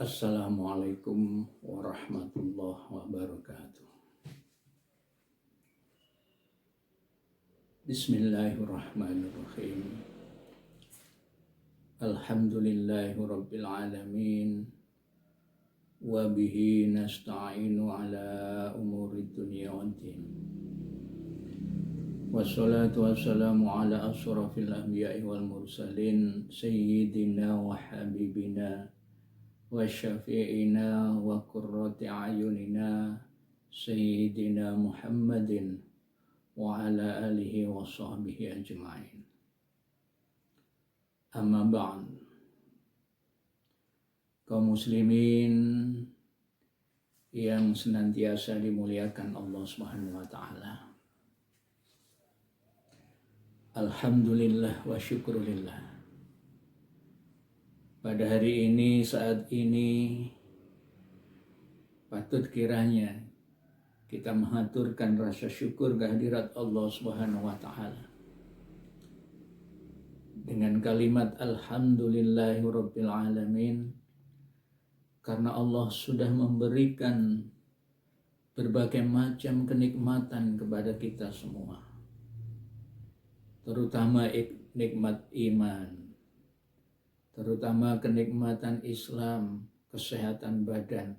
Assalamualaikum warahmatullahi wabarakatuh. Bismillahirrahmanirrahim. Alhamdulillahi rabbil alamin. Wa bihi nasta'inu ala umuri dunya waddin. Wassalatu wassalamu ala ashrafil anbiya'i wal mursalin sayyidina wa habibina wa syafi'ina wa qurrati a'yunina sayyidina Muhammadin wa ala alihi wa sahbihi ajma'in. Amma ba'd. Kaum muslimin yang senantiasa dimuliakan Allah Subhanahu wa taala. Alhamdulillah wa syukrulillah. Pada hari ini, saat ini, patut kiranya kita mengaturkan rasa syukur kehadirat Allah Subhanahu wa taala dengan kalimat alhamdulillahirabbil alamin, karena Allah sudah memberikan berbagai macam kenikmatan kepada kita semua, terutama nikmat iman, terutama kenikmatan Islam, kesehatan badan,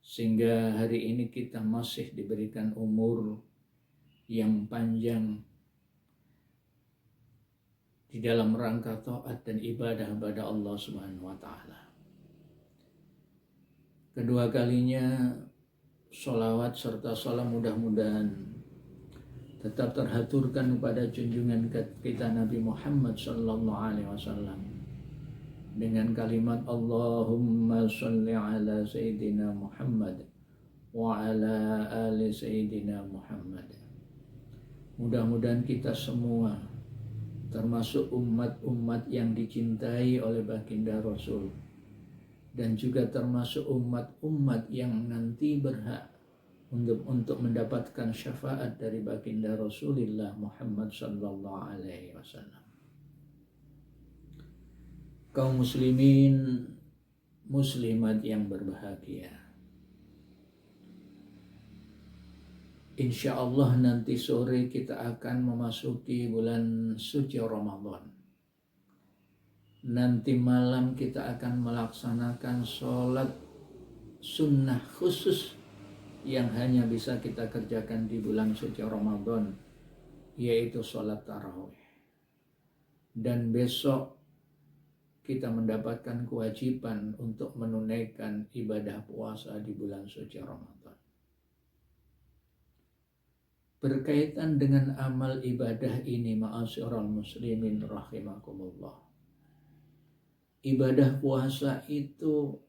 sehingga hari ini kita masih diberikan umur yang panjang di dalam rangka taat dan ibadah kepada Allah Subhanahu wa taala. Kedua kalinya sholawat serta salam mudah-mudahan tetap terhaturkan kepada junjungan kita Nabi Muhammad sallallahu alaihi wasallam dengan kalimat Allahumma sholli ala Sayyidina Muhammad wa ala ali Sayyidina Muhammad. Mudah-mudahan kita semua termasuk umat-umat yang dicintai oleh baginda Rasul, dan juga termasuk umat-umat yang nanti berhak untuk mendapatkan syafaat dari baginda Rasulullah Muhammad sallallahu alaihi wasallam. Kaum muslimin muslimat yang berbahagia, insya Allah nanti sore kita akan memasuki bulan suci Ramadan. Nanti malam kita akan melaksanakan sholat sunnah khusus yang hanya bisa kita kerjakan di bulan suci Ramadan, yaitu sholat tarawih. Dan besok kita mendapatkan kewajiban untuk menunaikan ibadah puasa di bulan suci Ramadan. Berkaitan dengan amal ibadah ini, ma'asyiral muslimin rahimakumullah, ibadah puasa itu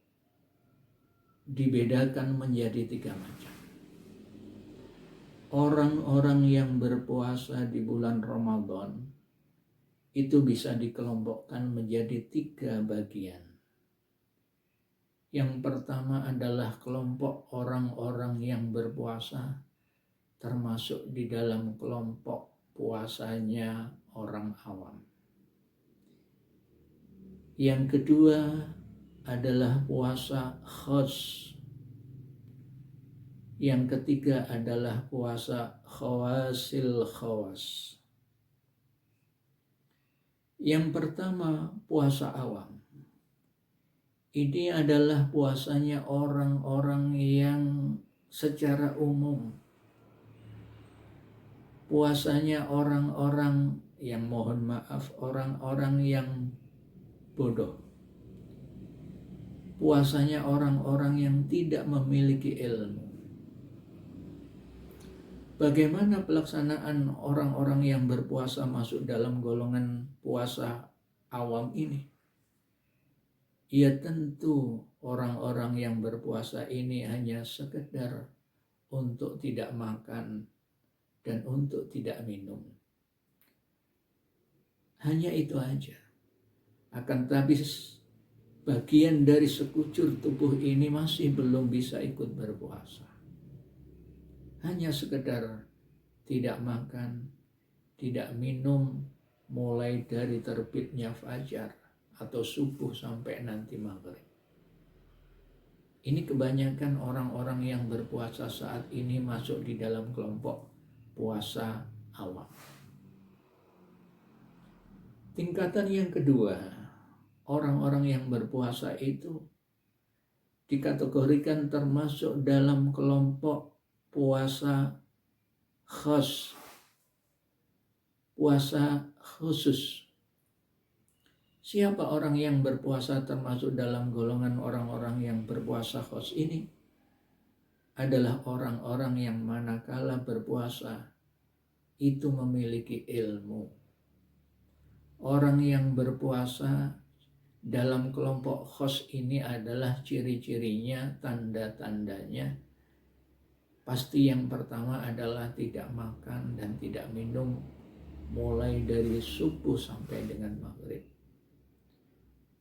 dibedakan menjadi 3 macam. Orang-orang yang berpuasa di bulan Ramadan itu bisa dikelompokkan menjadi 3 bagian. Yang pertama adalah kelompok orang-orang yang berpuasa, termasuk di dalam kelompok puasanya orang awam. Yang kedua adalah puasa khas. Yang ketiga adalah puasa khawasil khawas. Yang pertama, puasa awam. Ini adalah puasanya orang-orang yang secara umum, puasanya orang-orang yang, mohon maaf, orang-orang yang bodoh, puasanya orang-orang yang tidak memiliki ilmu. Bagaimana pelaksanaan orang-orang yang berpuasa masuk dalam golongan puasa awam ini? Ya tentu orang-orang yang berpuasa ini hanya sekedar untuk tidak makan dan untuk tidak minum. Hanya itu aja. Akan tapi bagian dari sekucur tubuh ini masih belum bisa ikut berpuasa. Hanya sekedar tidak makan, tidak minum, mulai dari terbitnya fajar atau subuh sampai nanti maghrib. Ini kebanyakan orang-orang yang berpuasa saat ini masuk di dalam kelompok puasa awam. Tingkatan yang kedua, orang-orang yang berpuasa itu dikategorikan termasuk dalam kelompok puasa khas, puasa khusus. Siapa orang yang berpuasa termasuk dalam golongan orang-orang yang berpuasa khas ini? Adalah orang-orang yang manakala berpuasa itu memiliki ilmu. Orang yang berpuasa dalam kelompok khas ini adalah ciri-cirinya, tanda-tandanya. Pasti yang pertama adalah tidak makan dan tidak minum mulai dari subuh sampai dengan maghrib.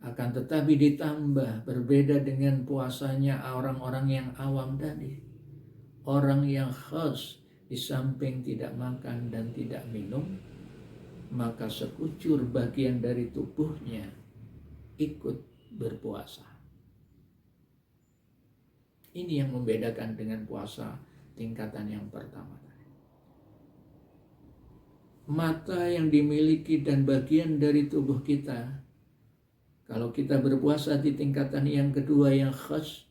Akan tetapi ditambah berbeda dengan puasanya orang-orang yang awam tadi. Orang yang khas di samping tidak makan dan tidak minum, maka sekucur bagian dari tubuhnya ikut berpuasa. Ini yang membedakan dengan puasa tingkatan yang pertama. Mata yang dimiliki dan bagian dari tubuh kita, kalau kita berpuasa di tingkatan yang kedua yang khas,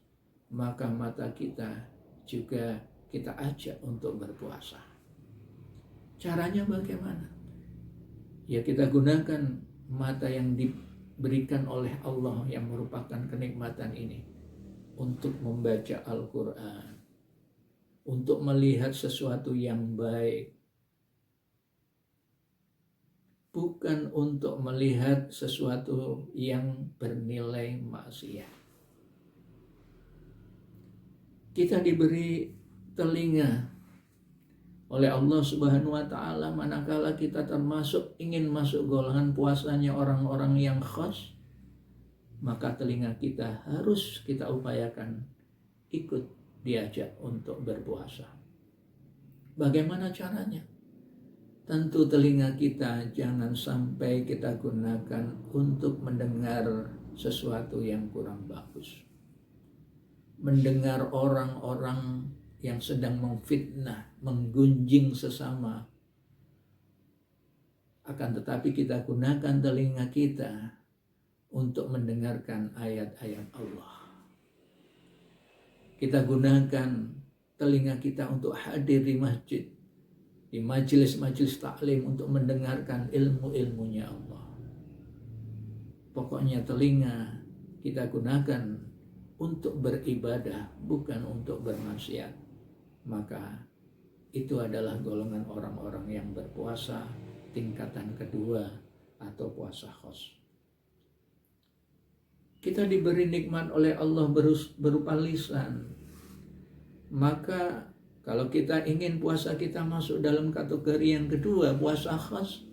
maka mata kita juga kita ajak untuk berpuasa. Caranya bagaimana? Ya kita gunakan mata yang diberikan oleh Allah yang merupakan kenikmatan ini untuk membaca Al-Quran, untuk melihat sesuatu yang baik, bukan untuk melihat sesuatu yang bernilai maksiat. Kita diberi telinga oleh Allah Subhanahu wa Ta'ala manakala kita ingin masuk golongan puasanya orang-orang yang khas, maka telinga kita harus kita upayakan ikut diajak untuk berpuasa. Bagaimana caranya? Tentu telinga kita jangan sampai kita gunakan untuk mendengar sesuatu yang kurang bagus. Mendengar orang-orang yang sedang memfitnah, menggunjing sesama. Akan tetapi kita gunakan telinga kita untuk mendengarkan ayat-ayat Allah. Kita gunakan telinga kita untuk hadir di masjid, di majelis-majelis taklim untuk mendengarkan ilmu-ilmunya Allah. Pokoknya telinga kita gunakan untuk beribadah, bukan untuk bermaksiat. Maka itu adalah golongan orang-orang yang berpuasa tingkatan kedua atau puasa khas. Kita diberi nikmat oleh Allah berupa lisan. Maka kalau kita ingin puasa kita masuk dalam kategori yang kedua, puasa khas,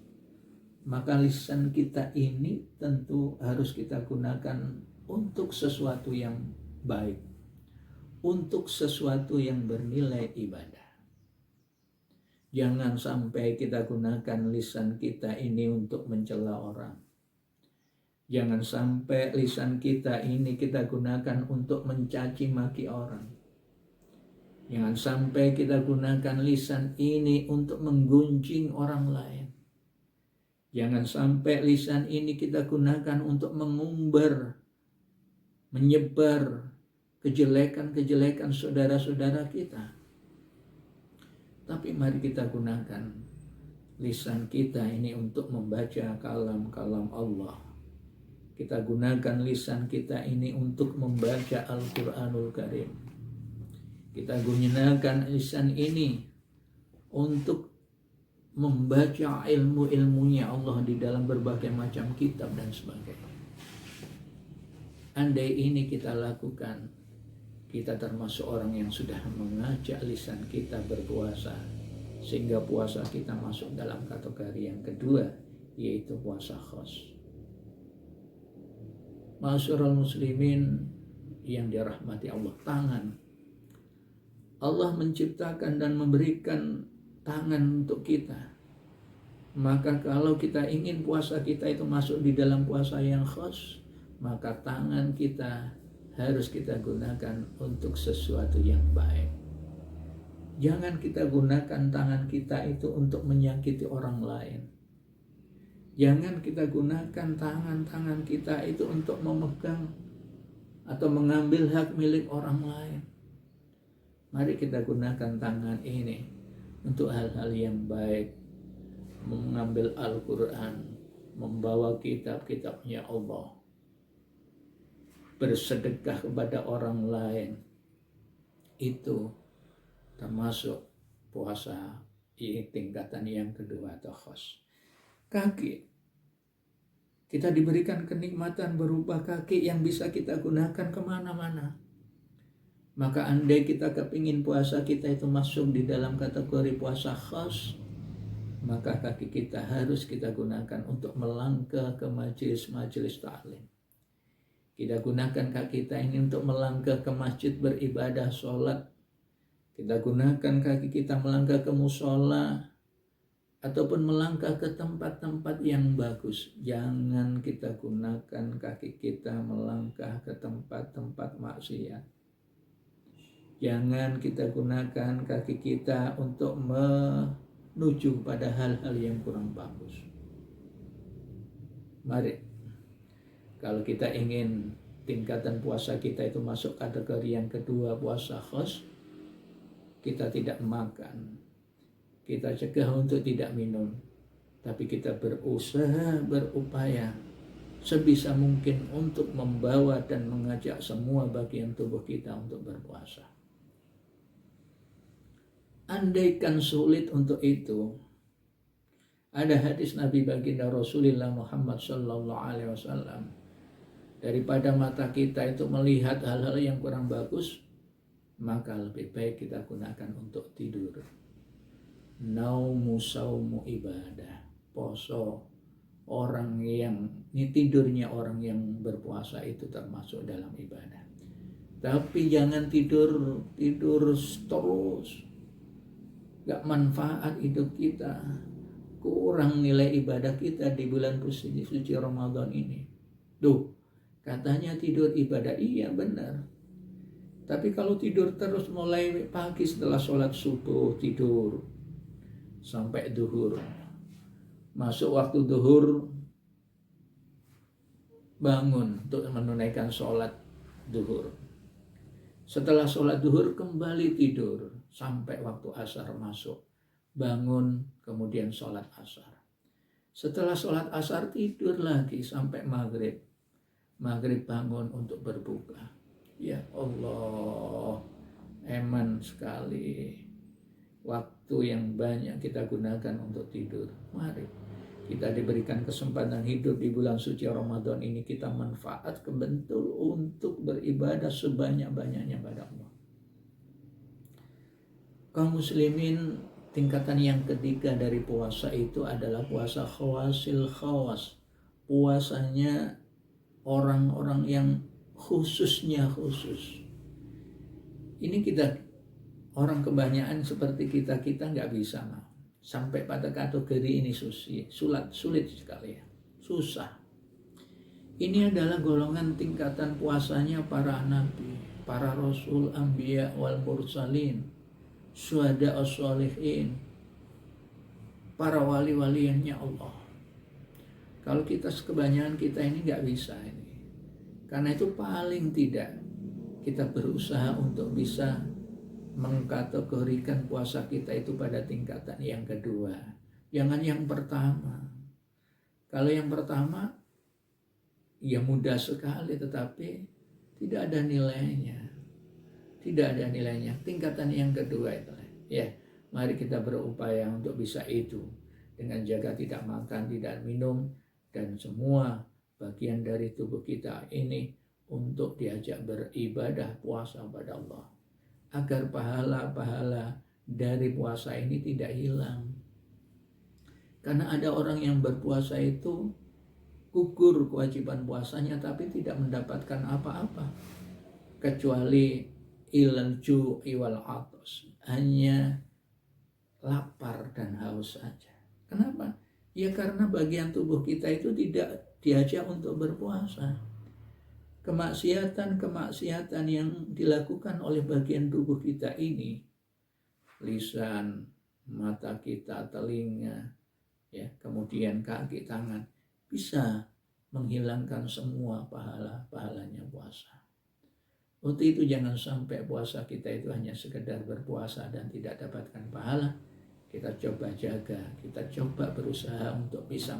maka lisan kita ini tentu harus kita gunakan untuk sesuatu yang baik, untuk sesuatu yang bernilai ibadah. Jangan sampai kita gunakan lisan kita ini untuk mencela orang. Jangan sampai lisan kita ini kita gunakan untuk mencaci maki orang. Jangan sampai kita gunakan lisan ini untuk menggunjing orang lain. Jangan sampai lisan ini kita gunakan untuk mengumbar, menyebar kejelekan-kejelekan saudara-saudara kita. Tapi mari kita gunakan lisan kita ini untuk membaca kalam-kalam Allah. Kita gunakan lisan kita ini untuk membaca Al-Quranul Karim. Kita gunakan lisan ini untuk membaca ilmu-ilmunya Allah di dalam berbagai macam kitab dan sebagainya. Andai ini kita lakukan, kita termasuk orang yang sudah mengajak lisan kita berpuasa, sehingga puasa kita masuk dalam kategori yang kedua, yaitu puasa khas. Ma'asyiral muslimin yang dirahmati Allah, tangan. Allah menciptakan dan memberikan tangan untuk kita. Maka kalau kita ingin puasa kita itu masuk di dalam puasa yang khas, maka tangan kita harus kita gunakan untuk sesuatu yang baik. Jangan kita gunakan tangan kita itu untuk menyakiti orang lain. Jangan kita gunakan tangan-tangan kita itu untuk memegang atau mengambil hak milik orang lain. Mari kita gunakan tangan ini untuk hal-hal yang baik. Mengambil Al-Quran, membawa kitab-kitabnya Allah, bersedekah kepada orang lain. Itu termasuk puasa ini tingkatan yang kedua atau khos. Kaki, kita diberikan kenikmatan berupa kaki yang bisa kita gunakan kemana-mana. Maka andai kita kepingin puasa kita itu masuk di dalam kategori puasa khos, maka kaki kita harus kita gunakan untuk melangkah ke majelis-majelis ta'lim. Kita gunakan kaki kita ini untuk melangkah ke masjid beribadah, sholat. Kita gunakan kaki kita melangkah ke musola ataupun melangkah ke tempat-tempat yang bagus. Jangan kita gunakan kaki kita melangkah ke tempat-tempat maksiat. Jangan kita gunakan kaki kita untuk menuju pada hal-hal yang kurang bagus. Mari, kalau kita ingin tingkatan puasa kita itu masuk kategori yang kedua, puasa khos, kita tidak makan, kita cegah untuk tidak minum, tapi kita berusaha, berupaya sebisa mungkin untuk membawa dan mengajak semua bagian tubuh kita untuk berpuasa. Andaikan sulit untuk itu, ada hadis Nabi baginda Rasulullah Muhammad sallallahu alaihi wasallam, daripada mata kita itu melihat hal-hal yang kurang bagus, maka lebih baik kita gunakan untuk tidur. Naumu saumu ibadah. Poso, orang yang ini tidurnya orang yang berpuasa itu termasuk dalam ibadah. Tapi jangan tidur terus. Gak manfaat hidup kita. Kurang nilai ibadah kita di bulan suci Ramadan ini. Duh, katanya tidur ibadah, iya benar. Tapi kalau tidur terus mulai pagi setelah sholat subuh tidur sampai duhur. Masuk waktu duhur bangun untuk menunaikan sholat duhur. Setelah sholat duhur kembali tidur sampai waktu asar masuk. Bangun kemudian sholat asar. Setelah sholat asar tidur lagi sampai maghrib. Maghrib bangun untuk berbuka. Ya Allah, eman sekali waktu yang banyak kita gunakan untuk tidur. Mari kita diberikan kesempatan hidup di bulan suci Ramadan ini, kita manfaat kebentul untuk beribadah sebanyak-banyaknya pada Allah. Kaum muslimin, tingkatan yang ketiga dari puasa itu adalah puasa khawasil khawas. Puasanya orang-orang yang khususnya khusus. Ini kita orang kebanyakan seperti kita nggak bisa sampai pada kategori ini sulit sekali ya, susah. Ini adalah golongan tingkatan puasanya para nabi, para rasul, anbiya wal mursalin, syuhada as-sholihin, para wali-waliannya Allah. Kalau kita kebanyakan kita ini nggak bisa ini. Karena itu paling tidak kita berusaha untuk bisa mengkategorikan puasa kita itu pada tingkatan yang kedua. Jangan yang pertama. Kalau yang pertama ya mudah sekali tetapi tidak ada nilainya. Tidak ada nilainya. Tingkatan yang kedua itu ya, mari kita berupaya untuk bisa itu dengan jaga tidak makan, tidak minum dan semua bagian dari tubuh kita ini untuk diajak beribadah puasa pada Allah. Agar pahala-pahala dari puasa ini tidak hilang. Karena ada orang yang berpuasa itu gugur kewajiban puasanya tapi tidak mendapatkan apa-apa. Kecuali ilal ju'i wal atas. Hanya lapar dan haus saja. Kenapa? Ya karena bagian tubuh kita itu tidak diajak untuk berpuasa. kemaksiatan yang dilakukan oleh bagian tubuh kita ini, lisan, mata kita, telinga, ya, kemudian kaki, tangan, bisa menghilangkan semua pahalanya puasa. Untuk itu jangan sampai puasa kita itu hanya sekedar berpuasa dan tidak dapatkan pahala. Kita coba jaga, kita coba berusaha untuk bisa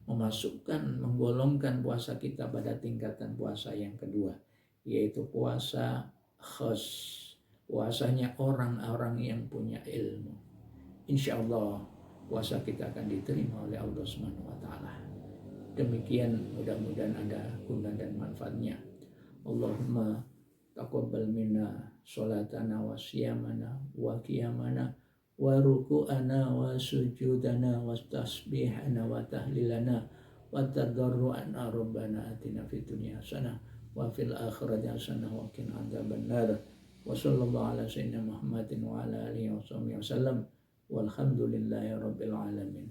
menggolongkan puasa kita pada tingkatan puasa yang kedua, yaitu puasa khas, puasanya orang-orang yang punya ilmu. Insya Allah puasa kita akan diterima oleh Allah Subhanahu wa Ta'ala. Demikian, mudah-mudahan ada guna dan manfaatnya. Allahumma taqabbal minna sholatana wa siyamana wa qiyamana wa ruku'ana wa sujudana wa tasbihana wa tahlilana wa tadarru'ana. Rabbana atina fid dunya hasanah wa fil akhirati hasanah wa qina adzabannar. Wa sallallahu ala sayyidina Muhammadin wa ala alihi wa sahbihi wasallam walhamdulillahi rabbil alamin.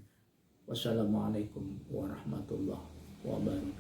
Wassalamualaikum warahmatullahi wabarakatuh.